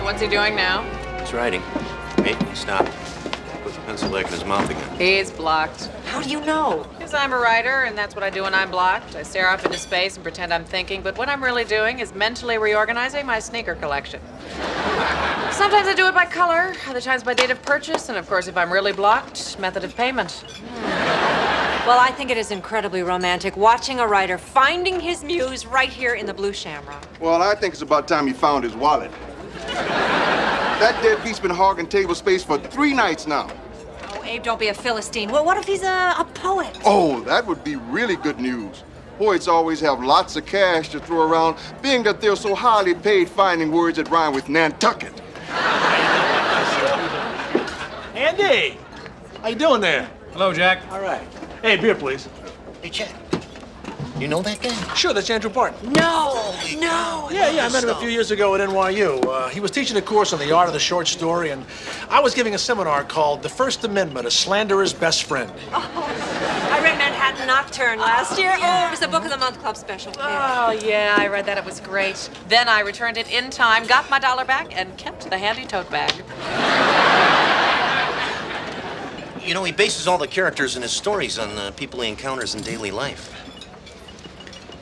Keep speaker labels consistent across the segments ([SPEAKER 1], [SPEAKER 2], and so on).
[SPEAKER 1] What's he doing now?
[SPEAKER 2] He's writing. Hey, stop. Put the pencil back in his mouth again.
[SPEAKER 1] He's blocked.
[SPEAKER 3] How do you know?
[SPEAKER 1] Because I'm a writer, and that's what I do when I'm blocked. I stare off into space and pretend I'm thinking, but what I'm really doing is mentally reorganizing my sneaker collection. Sometimes I do it by color, other times by date of purchase, and of course, if I'm really blocked, method of payment.
[SPEAKER 3] Well, I think it is incredibly romantic watching a writer finding his muse right here in the Blue Shamrock.
[SPEAKER 4] Well, I think it's about time he found his wallet. That deadbeat's been hogging table space for 3 nights now.
[SPEAKER 3] Oh, Abe, don't be a Philistine. Well, what if he's a poet?
[SPEAKER 4] Oh, that would be really good news. Poets always have lots of cash to throw around, being that they're so highly paid finding words that rhyme with Nantucket.
[SPEAKER 5] Andy! How you doing there?
[SPEAKER 6] Hello, Jack.
[SPEAKER 5] All right. Hey, beer, please.
[SPEAKER 2] Hey, Jack. You know that guy?
[SPEAKER 5] Sure, that's Andrew Barton.
[SPEAKER 3] No.
[SPEAKER 5] Yeah, I met him a few years ago at NYU. He was teaching a course on the art of the short story, and I was giving a seminar called The First Amendment, A Slanderer's Best Friend.
[SPEAKER 3] Oh, I read Manhattan Nocturne last year. Oh, it was the Book of the Month Club special.
[SPEAKER 1] Oh, yeah, I read that. It was great. Then I returned it in time, got my $1 back, and kept the handy tote bag.
[SPEAKER 2] You know, he bases all the characters in his stories on people he encounters in daily life.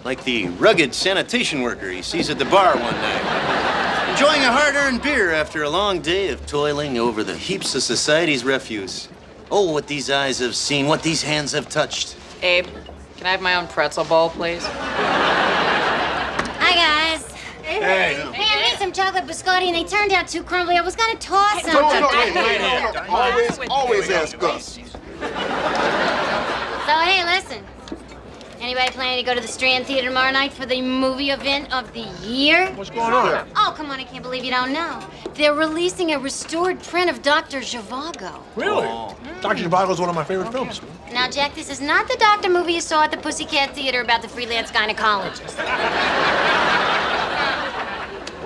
[SPEAKER 2] Like the rugged sanitation worker he sees at the bar one night, enjoying a hard-earned beer after a long day of toiling over the heaps of society's refuse. Oh, what these eyes have seen, what these hands have touched.
[SPEAKER 1] Abe, can I have my own pretzel bowl, please?
[SPEAKER 7] Hi, guys.
[SPEAKER 5] Hey.
[SPEAKER 7] Hey, I made some chocolate biscotti and they turned out too crumbly. I was gonna toss them.
[SPEAKER 4] Always ask us.
[SPEAKER 7] So, hey, listen. Anybody planning to go to the Strand Theater tomorrow night for the movie event of the year?
[SPEAKER 5] What's going on?
[SPEAKER 7] Oh, come on, I can't believe you don't know. They're releasing a restored print of Dr. Zhivago.
[SPEAKER 5] Really? Dr. Zhivago is one of my favorite films.
[SPEAKER 7] Now, Jack, this is not the doctor movie you saw at the Pussycat Theater about the freelance gynecologist.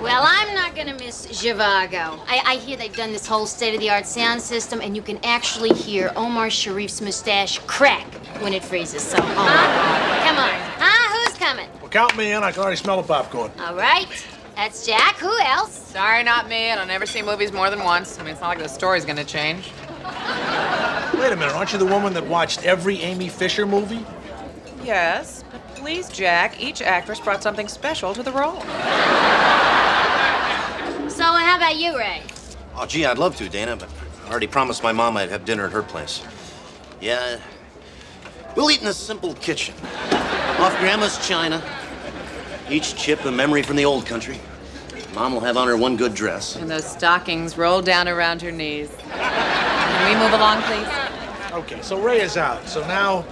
[SPEAKER 7] Well, I'm not gonna miss Zhivago. I hear they've done this whole state-of-the-art sound system, and you can actually hear Omar Sharif's mustache crack when it freezes. So, come on. Who's coming?
[SPEAKER 5] Well, count me in. I can already smell the popcorn.
[SPEAKER 7] All right. That's Jack. Who else?
[SPEAKER 1] Sorry, not me. I don't ever see movies more than once. I mean, it's not like the story's gonna change.
[SPEAKER 5] Wait a minute. Aren't you the woman that watched every Amy Fisher movie?
[SPEAKER 1] Yes, but please, Jack, each actress brought something special to the role.
[SPEAKER 7] So, how about you, Ray?
[SPEAKER 2] Oh, gee, I'd love to, Dana, but I already promised my mom I'd have dinner at her place. Yeah, we'll eat in a simple kitchen. Off Grandma's china. Each chip a memory from the old country. Mom will have on her one good dress.
[SPEAKER 1] And those stockings rolled down around her knees. Can we move along, please?
[SPEAKER 5] Okay, so Ray is out. So now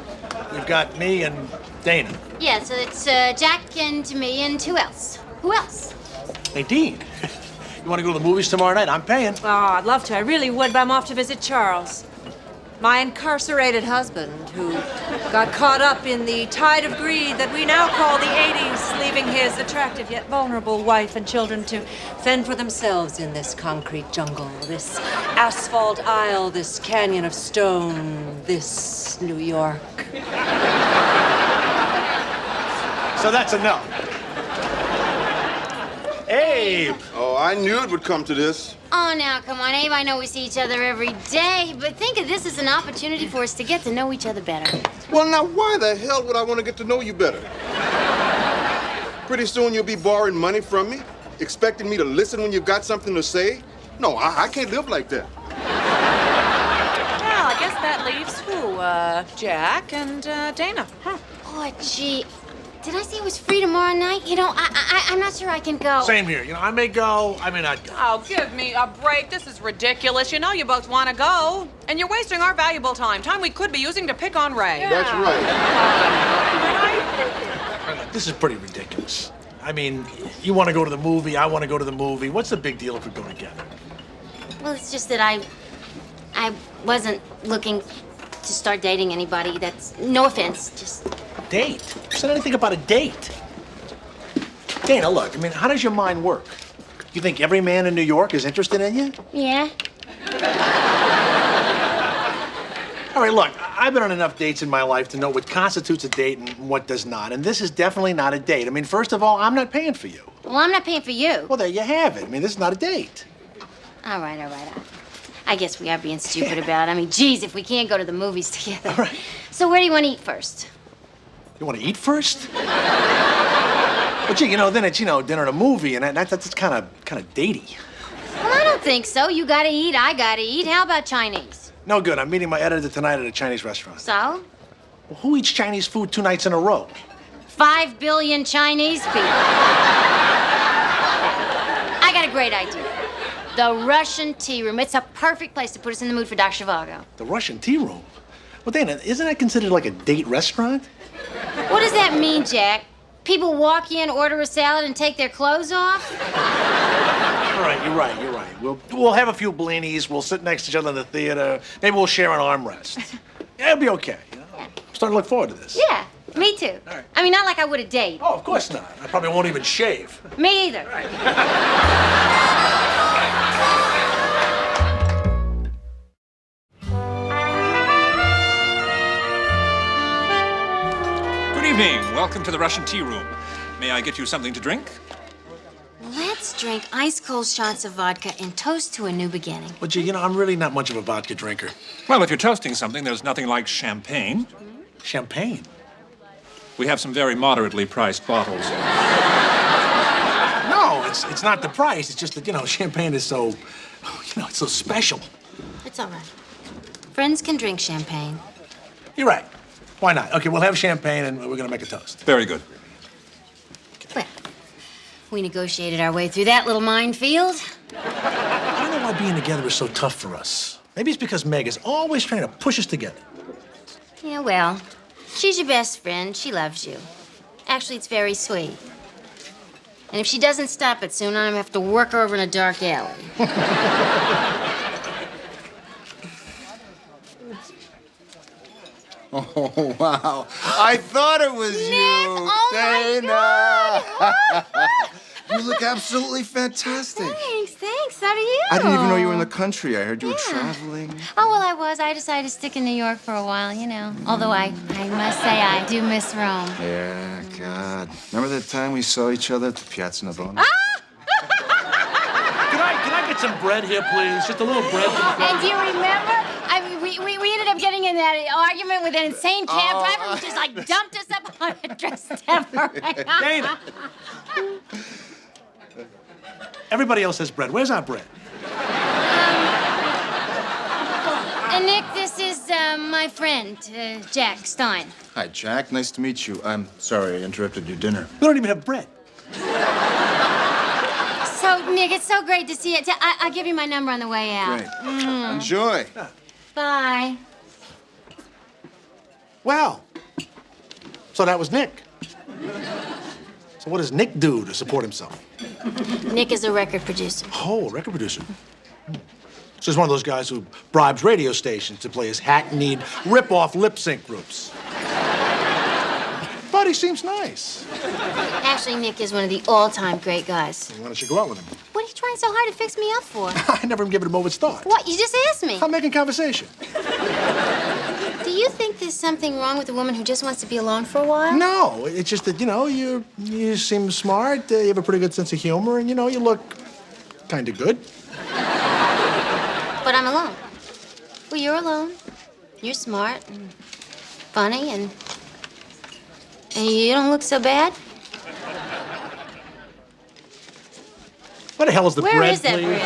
[SPEAKER 5] we've got me and Dana.
[SPEAKER 7] Yeah, so it's Jack and me and who else? Who else?
[SPEAKER 5] Hey, Dean, you want to go to the movies tomorrow night? I'm paying.
[SPEAKER 3] Oh, I'd love to. I really would, but I'm off to visit Charles. My incarcerated husband, who got caught up in the tide of greed that we now call the 80s, leaving his attractive yet vulnerable wife and children to fend for themselves in this concrete jungle, this asphalt aisle, this canyon of stone, this New York.
[SPEAKER 5] So that's enough. Abe!
[SPEAKER 4] Oh, I knew it would come to this.
[SPEAKER 7] Oh, now, come on, Abe. I know we see each other every day, but think of this as an opportunity for us to get to know each other better.
[SPEAKER 4] Well, now, why the hell would I want to get to know you better? Pretty soon you'll be borrowing money from me, expecting me to listen when you've got something to say? No, I can't live like that.
[SPEAKER 1] Well, I guess that leaves who? Jack and Dana. Huh.
[SPEAKER 7] Oh, gee. Did I say it was free tomorrow night? You know, I'm not sure I can go.
[SPEAKER 5] Same here. You know, I may go, I may not go.
[SPEAKER 1] Oh, give me a break. This is ridiculous. You know you both want to go. And you're wasting our valuable time. Time we could be using to pick on Ray.
[SPEAKER 7] Yeah.
[SPEAKER 4] That's right.
[SPEAKER 5] This is pretty ridiculous. I mean, you want to go to the movie, I want to go to the movie. What's the big deal if we go together?
[SPEAKER 7] Well, it's just that I wasn't looking to start dating anybody. That's no offense, just.
[SPEAKER 5] Date? Who said anything about a date? Dana, look, I mean, how does your mind work? You think every man in New York is interested in you?
[SPEAKER 7] Yeah.
[SPEAKER 5] All right, look, I've been on enough dates in my life to know what constitutes a date and what does not, and this is definitely not a date. I mean, first of all, I'm not paying for you.
[SPEAKER 7] Well, I'm not paying for you.
[SPEAKER 5] Well, there you have it. I mean, this is not a date.
[SPEAKER 7] All right. I guess we are being stupid about it. I mean, geez, if we can't go to the movies together.
[SPEAKER 5] All right.
[SPEAKER 7] So where do you want to eat first?
[SPEAKER 5] You want to eat first? Well, gee, then it's, dinner and a movie, and that's kind of datey.
[SPEAKER 7] Well, I don't think so. You gotta eat, I gotta eat. How about Chinese?
[SPEAKER 5] No good. I'm meeting my editor tonight at a Chinese restaurant.
[SPEAKER 7] So?
[SPEAKER 5] Well, who eats Chinese food 2 nights in a row?
[SPEAKER 7] 5 billion Chinese people. I got a great idea. The Russian Tea Room. It's a perfect place to put us in the mood for Dr. Zhivago.
[SPEAKER 5] The Russian tea room? Well, Dana, isn't that considered like a date restaurant?
[SPEAKER 7] What does that mean, Jack? People walk in, order a salad, and take their clothes off?
[SPEAKER 5] All right, you're right. We'll have a few blinis. We'll sit next to each other in the theater. Maybe we'll share an armrest. Yeah, it'll be okay.
[SPEAKER 7] Yeah.
[SPEAKER 5] I'm starting to look forward to this.
[SPEAKER 7] Yeah, me too.
[SPEAKER 5] All right.
[SPEAKER 7] I mean, not like I would a date.
[SPEAKER 5] Oh, of course not. I probably won't even shave.
[SPEAKER 7] Me either.
[SPEAKER 6] Good evening. Welcome to the Russian Tea Room. May I get you something to drink?
[SPEAKER 7] Let's drink ice-cold shots of vodka and toast to a new beginning.
[SPEAKER 5] Well, gee, I'm really not much of a vodka drinker.
[SPEAKER 6] Well, if you're toasting something, there's nothing like champagne.
[SPEAKER 5] Champagne?
[SPEAKER 6] We have some very moderately priced bottles.
[SPEAKER 5] No, it's not the price. It's just that, champagne is so, it's so special.
[SPEAKER 7] It's all right. Friends can drink champagne.
[SPEAKER 5] You're right. Why not? Okay, we'll have champagne and we're gonna make a toast.
[SPEAKER 6] Very good.
[SPEAKER 7] Well, we negotiated our way through that little minefield.
[SPEAKER 5] I don't know why being together is so tough for us. Maybe it's because Meg is always trying to push us together.
[SPEAKER 7] Yeah, well, she's your best friend. She loves you. Actually, it's very sweet. And if she doesn't stop it soon, I'm gonna have to work her over in a dark alley.
[SPEAKER 8] Oh, wow. I thought it was
[SPEAKER 7] Nick,
[SPEAKER 8] you,
[SPEAKER 7] oh my
[SPEAKER 8] Dana. You look absolutely fantastic.
[SPEAKER 7] Thanks. How do you?
[SPEAKER 8] I didn't even know you were in the country. I heard you were traveling.
[SPEAKER 7] Oh, well, I was. I decided to stick in New York for a while, Although I must say I do miss Rome.
[SPEAKER 8] Yeah, God. Remember that time we saw each other at the Piazza Navona?
[SPEAKER 5] Can I get some bread here, please? Just a little bread.
[SPEAKER 7] And do you remember? I mean, we ended up getting in that argument with an insane cab driver who just, dumped us up on a dress step.
[SPEAKER 5] Dana! Everybody else has bread. Where's our bread?
[SPEAKER 7] And Nick, this is my friend, Jack Stein.
[SPEAKER 8] Hi, Jack. Nice to meet you. I'm sorry I interrupted your dinner.
[SPEAKER 5] We don't even have bread.
[SPEAKER 7] So, Nick, it's so great to see you. I'll give you my number on the way out.
[SPEAKER 8] Great. Enjoy.
[SPEAKER 7] Bye.
[SPEAKER 5] Well, so that was Nick. So what does Nick do to support himself?
[SPEAKER 7] Nick is a record producer.
[SPEAKER 5] Oh, a record producer. So he's one of those guys who bribes radio stations to play his hackneyed, rip-off lip-sync groups. But he seems nice.
[SPEAKER 7] Actually, Nick is one of the all-time great guys.
[SPEAKER 5] Why don't you go out with him?
[SPEAKER 7] What are you trying so hard to fix me up for?
[SPEAKER 5] I never even given it a moment's thought.
[SPEAKER 7] What? You just asked me.
[SPEAKER 5] I'm making conversation.
[SPEAKER 7] Do you think there's something wrong with a woman who just wants to be alone for a while?
[SPEAKER 5] No, it's just that, you seem smart, you have a pretty good sense of humor, and, you look kind of good.
[SPEAKER 7] But I'm alone. Well, you're alone. You're smart and funny and you don't look so bad.
[SPEAKER 5] What the hell is the bread,
[SPEAKER 7] Where is that
[SPEAKER 5] please?
[SPEAKER 7] bread?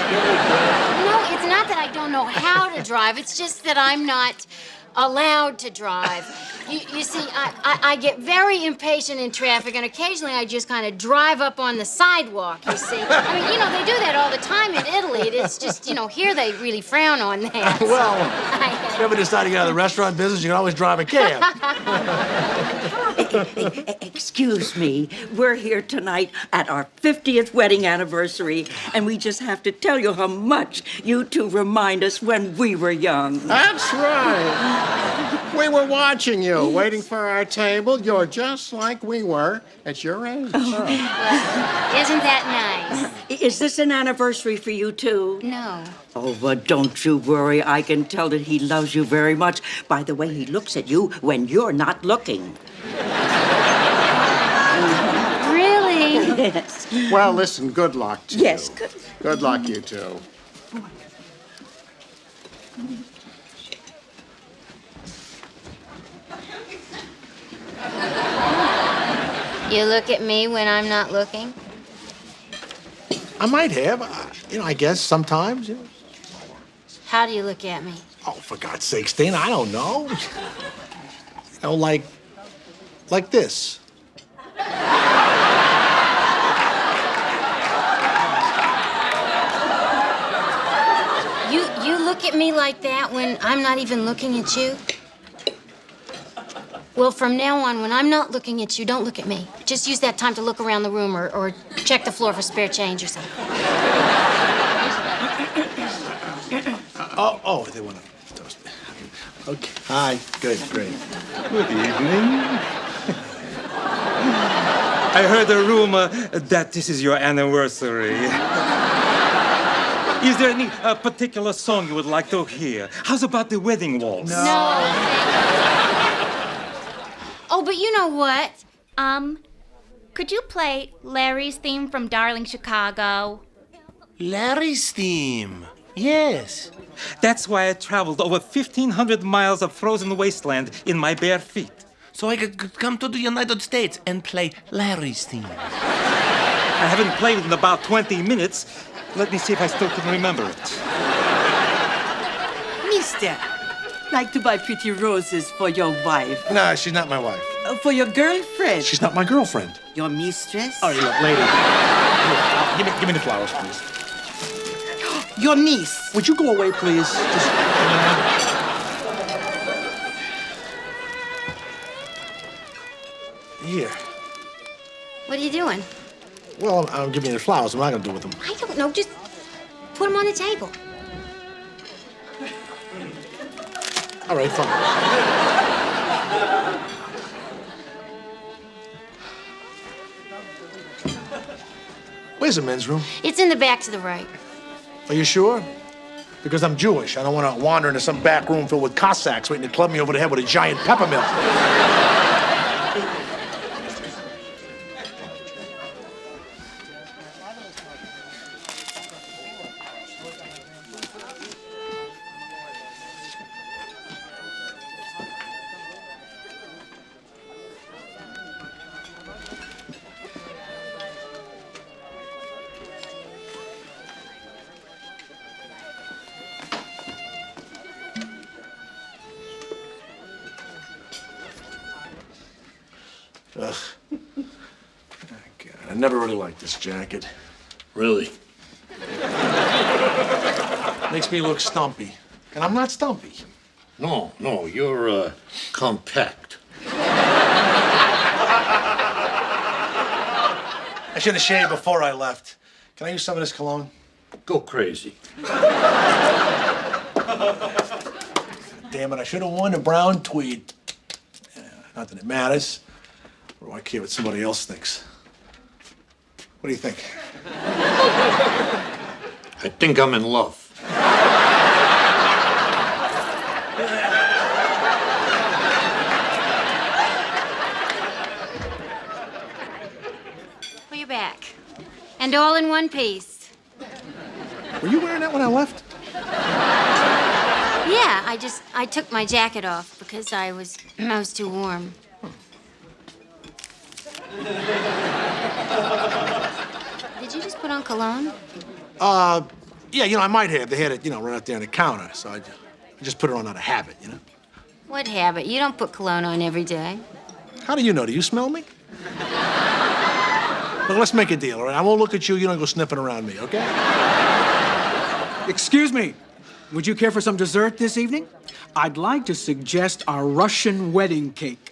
[SPEAKER 7] No, it's not that I don't know how to drive. It's just that I'm not allowed to drive. You see, I get very impatient in traffic, and occasionally I just kind of drive up on the sidewalk, you see. I mean, they do that all the time in Italy. It's just, here they really frown on that.
[SPEAKER 5] Well, if you ever decide to get out of the restaurant business, you can always drive a cab.
[SPEAKER 9] Excuse me, we're here tonight at our 50th wedding anniversary, and we just have to tell you how much you two remind us when we were young.
[SPEAKER 10] That's right. We were watching you, waiting for our table. You're just like we were at your age.
[SPEAKER 7] Well, isn't that nice?
[SPEAKER 9] Is this an anniversary for you two?
[SPEAKER 7] No.
[SPEAKER 9] Oh, but don't you worry. I can tell that he loves you very much by the way he looks at you when you're not looking.
[SPEAKER 7] Really?
[SPEAKER 9] Yes.
[SPEAKER 10] Well, listen, good luck to you.
[SPEAKER 9] Yes, good.
[SPEAKER 10] Good luck, you two.
[SPEAKER 7] You look at me when I'm not looking?
[SPEAKER 5] I might have. I guess sometimes.
[SPEAKER 7] How do you look at me?
[SPEAKER 5] Oh, for God's sakes, Dana, I don't know. Like this.
[SPEAKER 7] You look at me like that when I'm not even looking at you? Well, from now on, when I'm not looking at you, don't look at me. Just use that time to look around the room or check the floor for spare change or something.
[SPEAKER 5] Oh, they want to toast me. Okay. Hi. Good, great.
[SPEAKER 11] Good evening. I heard a rumor that this is your anniversary. Is there any particular song you would like to hear? How's about the wedding waltz?
[SPEAKER 7] No. Oh, but you know what?
[SPEAKER 12] Could you play Larry's theme from Darling Chicago?
[SPEAKER 11] Larry's theme. Yes. That's why I traveled over 1,500 miles of frozen wasteland in my bare feet. So I could come to the United States and play Larry's theme. I haven't played it in about 20 minutes. Let me see if I still can remember it.
[SPEAKER 9] Mister, like to buy pretty roses for your wife.
[SPEAKER 5] No, she's not my wife.
[SPEAKER 9] For your girlfriend.
[SPEAKER 5] She's not my girlfriend.
[SPEAKER 9] Your mistress.
[SPEAKER 5] Oh, look, lady. Here, give me the flowers, please.
[SPEAKER 9] Your niece.
[SPEAKER 5] Would you go away, please? Just, Here.
[SPEAKER 7] What are you doing?
[SPEAKER 5] Well, I'm giving you the flowers. What am I going to do with them?
[SPEAKER 7] I don't know. Just put them on the table.
[SPEAKER 5] All right, fine. Where's the men's room?
[SPEAKER 7] It's in the back to the right.
[SPEAKER 5] Are you sure? Because I'm Jewish. I don't want to wander into some back room filled with Cossacks waiting to club me over the head with a giant peppermill. Ugh. Oh, God, I never really liked this jacket.
[SPEAKER 13] Really?
[SPEAKER 5] Makes me look stumpy. And I'm not stumpy.
[SPEAKER 13] No, you're compact.
[SPEAKER 5] I should have shaved before I left. Can I use some of this cologne?
[SPEAKER 13] Go crazy.
[SPEAKER 5] Damn it, I should have worn the brown tweed. Yeah, not that it matters. Or do I care what somebody else thinks? What do you think?
[SPEAKER 13] I think I'm in love.
[SPEAKER 7] Well, you're back. And all in one piece.
[SPEAKER 5] Were you wearing that when I left?
[SPEAKER 7] Yeah, I took my jacket off because I was too warm. Did you just put on cologne?
[SPEAKER 5] Yeah, I might have. They had it, right out there on the counter. So I just put it on out of habit,
[SPEAKER 7] What habit? You don't put cologne on every day.
[SPEAKER 5] How do you know? Do you smell me? Look, let's make a deal, all right? I won't look at you. You don't go sniffing around me, okay?
[SPEAKER 14] Excuse me. Would you care for some dessert this evening? I'd like to suggest our Russian wedding cake.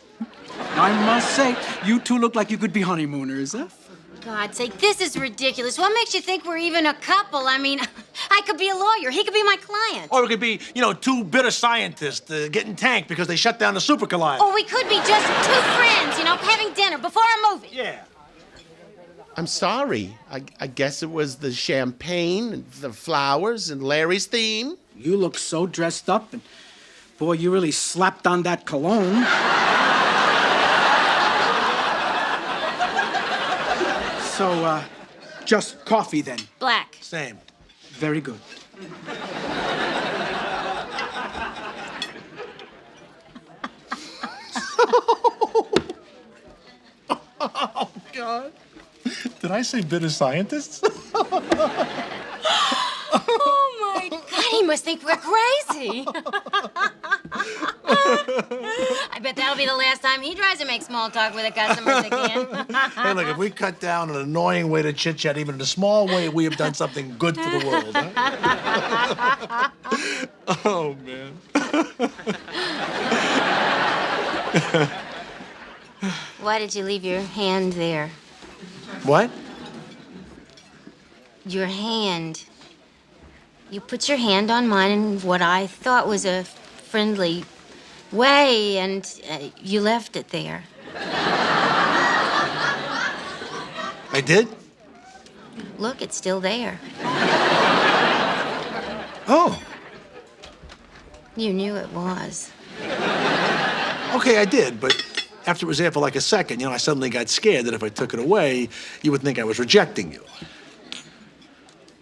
[SPEAKER 14] I must say, you two look like you could be honeymooners, huh?
[SPEAKER 7] For God's sake, this is ridiculous. What makes you think we're even a couple? I mean, I could be a lawyer. He could be my client.
[SPEAKER 5] Or it could be, two bitter scientists getting tanked because they shut down the super collider.
[SPEAKER 7] Or we could be just two friends, having dinner before a movie.
[SPEAKER 5] Yeah.
[SPEAKER 15] I'm sorry. I guess it was the champagne, and the flowers, and Larry's theme.
[SPEAKER 14] You look so dressed up, and boy, you really slapped on that cologne. So, just coffee then?
[SPEAKER 7] Black.
[SPEAKER 5] Same.
[SPEAKER 14] Very good.
[SPEAKER 5] God. Did I say bitter scientists?
[SPEAKER 7] Oh, my God, he must think we're crazy. I bet that'll be the last time he tries to make small talk with the customers again.
[SPEAKER 5] Hey, look, if we cut down an annoying way to chit-chat, even in a small way, we have done something good for the world, huh? Oh, man.
[SPEAKER 7] Why did you leave your hand there?
[SPEAKER 5] What?
[SPEAKER 7] Your hand. You put your hand on mine in what I thought was a friendly way, and you left it there.
[SPEAKER 5] I did?
[SPEAKER 7] Look, it's still there.
[SPEAKER 5] Oh.
[SPEAKER 7] You knew it was.
[SPEAKER 5] Okay, I did, but after it was there for like a second, I suddenly got scared that if I took it away, you would think I was rejecting you.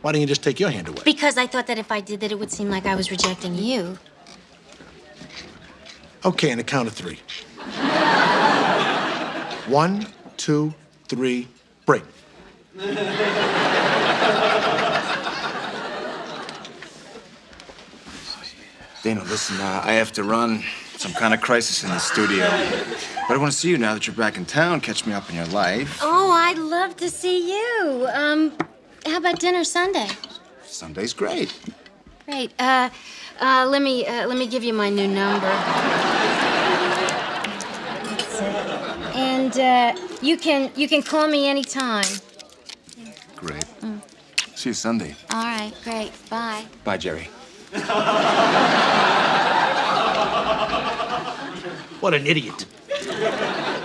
[SPEAKER 5] Why didn't you just take your hand away?
[SPEAKER 7] Because I thought that if I did that, it would seem like I was rejecting you.
[SPEAKER 5] Okay, on the count of 3. 1, 2, 3, break.
[SPEAKER 8] Dana, listen, I have to run. Some kind of crisis in the studio. But I want to see you now that you're back in town. Catch me up in your life.
[SPEAKER 7] Oh, I'd love to see you. How about dinner Sunday?
[SPEAKER 8] Sunday's great.
[SPEAKER 7] Great. Let me give you my new number. And you can call me anytime.
[SPEAKER 8] Great. See you Sunday.
[SPEAKER 7] All right, great. Bye.
[SPEAKER 8] Bye, Jerry.
[SPEAKER 5] What an idiot.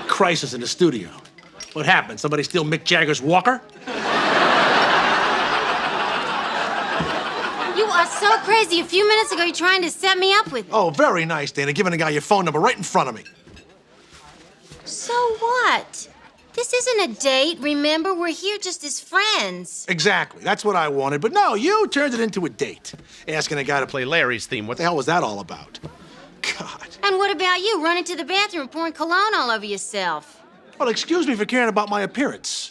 [SPEAKER 5] Crisis in the studio. What happened? Somebody steal Mick Jagger's walker?
[SPEAKER 7] You are so crazy. A few minutes ago, you're trying to set me up with it.
[SPEAKER 5] Oh, very nice, Dana. Giving a guy your phone number right in front of me.
[SPEAKER 7] So what? This isn't a date, remember? We're here just as friends.
[SPEAKER 5] Exactly. That's what I wanted. But no, you turned it into a date. Asking a guy to play Larry's theme. What the hell was that all about? God.
[SPEAKER 7] And what about you, running to the bathroom, pouring cologne all over yourself?
[SPEAKER 5] Well, excuse me for caring about my appearance.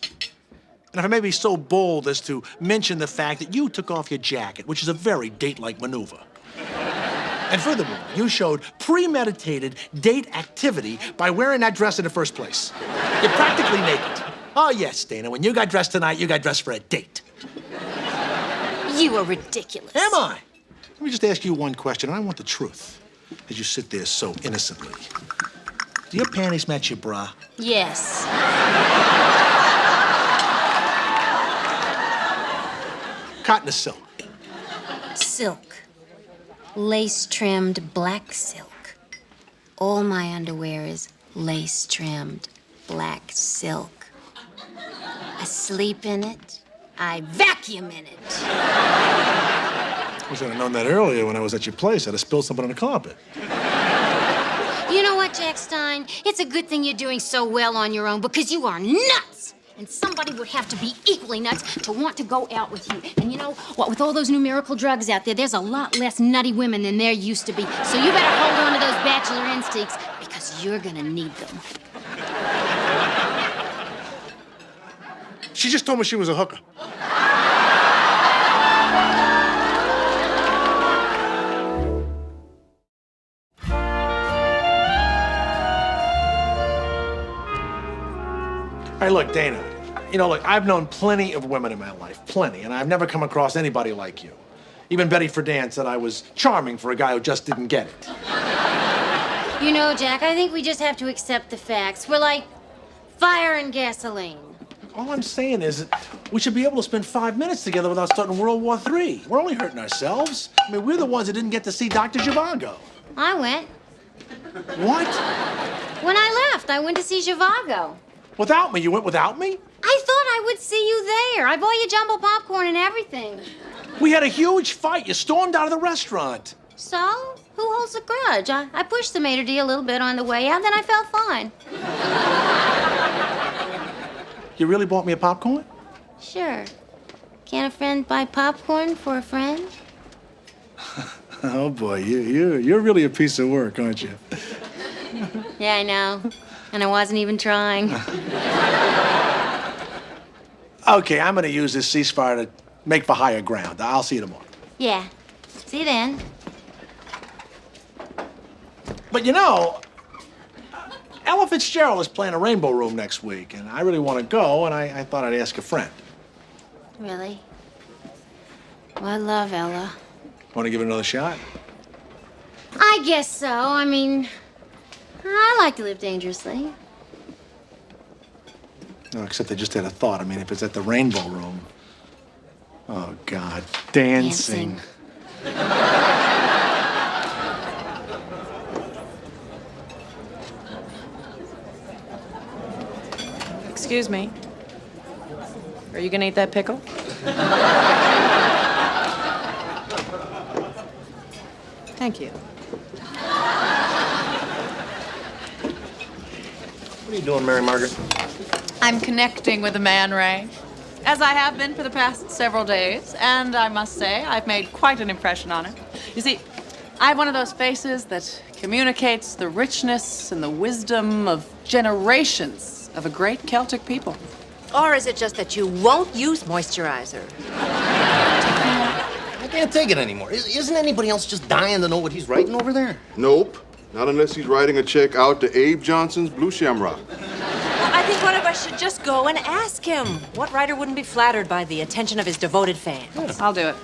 [SPEAKER 5] And if I may be so bold as to mention the fact that you took off your jacket, which is a very date-like maneuver. And furthermore, you showed premeditated date activity by wearing that dress in the first place. You're practically naked. Oh, yes, Dana, when you got dressed tonight, you got dressed for a date.
[SPEAKER 7] You are ridiculous.
[SPEAKER 5] Am I? Let me just ask you one question, and I want the truth, as you sit there so innocently. Do your panties match your bra?
[SPEAKER 7] Yes.
[SPEAKER 5] Cotton or silk?
[SPEAKER 7] Silk. Lace-trimmed black silk. All my underwear is lace-trimmed black silk. I sleep in it. I vacuum in it.
[SPEAKER 5] I wish I'd have known that earlier when I was at your place. I'd have spilled something on the carpet.
[SPEAKER 7] You know what, Jack Stein? It's a good thing you're doing so well on your own because you are nuts. And somebody would have to be equally nuts to want to go out with you. And you know what? With all those new miracle drugs out there, there's a lot less nutty women than there used to be. So you better hold on to those bachelor instincts because you're gonna need them.
[SPEAKER 5] She just told me she was a hooker. Hey, look, Dana. Look, I've known plenty of women in my life, plenty, and I've never come across anybody like you. Even Betty Friedan said I was charming for a guy who just didn't get it.
[SPEAKER 7] You know, Jack, I think we just have to accept the facts. We're like fire and gasoline.
[SPEAKER 5] All I'm saying is that we should be able to spend 5 minutes together without starting World War III. We're only hurting ourselves. I mean, we're the ones that didn't get to see Dr. Zhivago.
[SPEAKER 7] I went.
[SPEAKER 5] What?
[SPEAKER 7] When I left, I went to see Zhivago.
[SPEAKER 5] Without me? You went without me?
[SPEAKER 7] I thought I would see you there. I bought you jumbo popcorn and everything.
[SPEAKER 5] We had a huge fight. You stormed out of the restaurant.
[SPEAKER 7] So? Who holds a grudge? I pushed the maitre d' a little bit on the way out, then I felt fine.
[SPEAKER 5] You really bought me a popcorn?
[SPEAKER 7] Sure. Can a friend buy popcorn for a friend?
[SPEAKER 5] Oh, boy. You're really a piece of work, aren't you?
[SPEAKER 7] Yeah, I know. And I wasn't even trying.
[SPEAKER 5] Okay, I'm gonna use this ceasefire to make for higher ground. I'll see you tomorrow.
[SPEAKER 7] Yeah. See you then.
[SPEAKER 5] But you know, Ella Fitzgerald is playing a Rainbow Room next week, and I really want to go, and I thought I'd ask a friend.
[SPEAKER 7] Really? Well, I love Ella.
[SPEAKER 5] Want to give it another shot?
[SPEAKER 7] I guess so. I mean, I like to live dangerously.
[SPEAKER 5] No, except I just had a thought. I mean, if it's at the Rainbow Room. Oh, God. Dancing.
[SPEAKER 1] Excuse me. Are you gonna eat that pickle? Thank you.
[SPEAKER 2] What are you doing, Mary Margaret?
[SPEAKER 1] I'm connecting with the man, Ray, as I have been for the past several days, and I must say I've made quite an impression on him. You see, I have one of those faces that communicates the richness and the wisdom of generations of a great Celtic people.
[SPEAKER 3] Or is it just that you won't use moisturizer?
[SPEAKER 2] I can't take it anymore. Isn't anybody else just dying to know what he's writing over there?
[SPEAKER 4] Nope. Not unless he's writing a check out to Abe Johnson's Blue Shamrock.
[SPEAKER 3] I think one of us should just go and ask him. What writer wouldn't be flattered by the attention of his devoted fans?
[SPEAKER 1] I'll do it.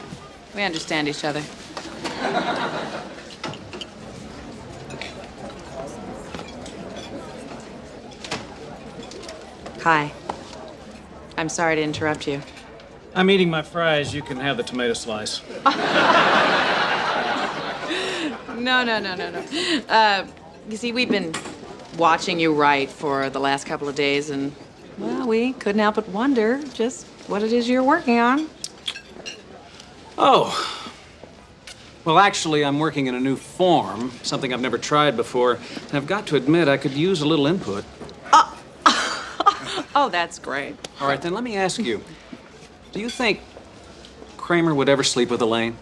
[SPEAKER 1] We understand each other. Hi. I'm sorry to interrupt you.
[SPEAKER 16] I'm eating my fries. You can have the tomato slice.
[SPEAKER 1] No. You see, we've been watching you write for the last couple of days, and, well, we couldn't help but wonder just what it is you're working on.
[SPEAKER 16] Oh. Well, actually, I'm working in a new form, something I've never tried before. And I've got to admit, I could use a little input.
[SPEAKER 1] Oh, that's great.
[SPEAKER 16] All right, then let me ask you. Do you think Kramer would ever sleep with Elaine?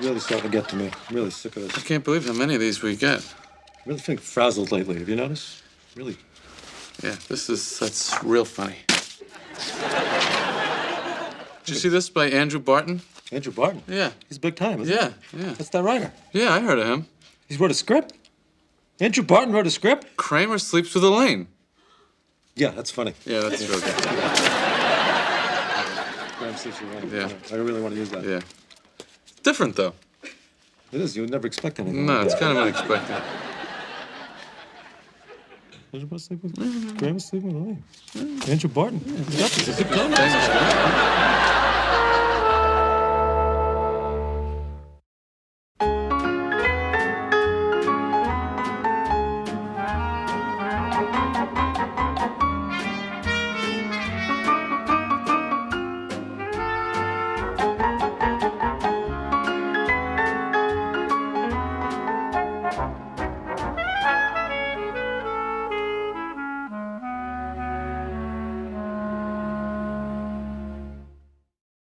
[SPEAKER 17] Really starting to get to me. I'm really sick of this.
[SPEAKER 18] I can't believe how many of these we get.
[SPEAKER 17] I'm really feeling frazzled lately. Have you noticed? Really.
[SPEAKER 18] Yeah, that's real funny. Did you see this by Andrew Barton?
[SPEAKER 17] Andrew Barton?
[SPEAKER 18] Yeah.
[SPEAKER 17] He's big time, isn't
[SPEAKER 18] Yeah.
[SPEAKER 17] he? That's that writer.
[SPEAKER 18] Yeah, I heard of him.
[SPEAKER 17] He's wrote a script? Andrew Barton wrote a script?
[SPEAKER 18] Kramer sleeps with Elaine.
[SPEAKER 17] Yeah, that's funny.
[SPEAKER 18] Yeah, that's real good.
[SPEAKER 17] Graham sleeps with Elaine.
[SPEAKER 18] Yeah.
[SPEAKER 17] I really want to use that.
[SPEAKER 18] Yeah. Different, though.
[SPEAKER 17] It is. You would never expect anything.
[SPEAKER 18] No, it's kind of unexpected.
[SPEAKER 17] Andrew sleeping with Elaine. Andrew Barton. He's got this. It's a good time.